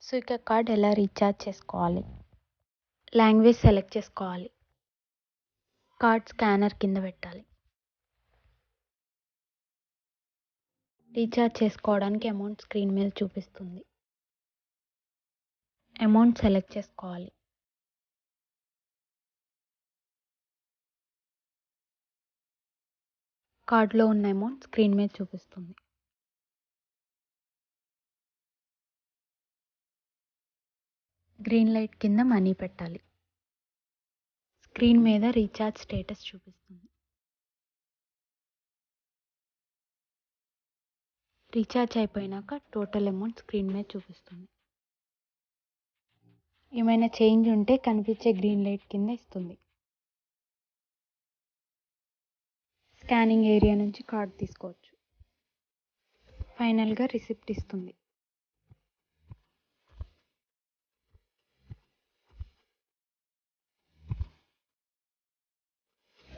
Swiggy card ఎలా recharge చేసుకోవాలి? Language select చేసుకోవాలి. కార్డ్ స్కానర్ కింద పెట్టాలి. రీఛార్జ్ చేసుకోవడానికి అమౌంట్ స్క్రీన్ మీద చూపిస్తుంది. అమౌంట్ సెలెక్ట్ చేసుకోవాలి. కార్డ్లో ఉన్న అమౌంట్ స్క్రీన్ మీద చూపిస్తుంది. గ్రీన్ లైట్ కింద మనీ పెట్టాలి. స్క్రీన్ మీద రీఛార్జ్ స్టేటస్ చూపిస్తుంది. రీఛార్జ్ అయిపోయినాక టోటల్ అమౌంట్ స్క్రీన్ మీద చూపిస్తుంది. ఏమైనా చేంజ్ ఉంటే కనిపించే గ్రీన్ లైట్ కింద ఇస్తుంది. స్కానింగ్ ఏరియా నుంచి కార్డ్ తీసుకోవచ్చు. ఫైనల్గా రిసిప్ట్ ఇస్తుంది.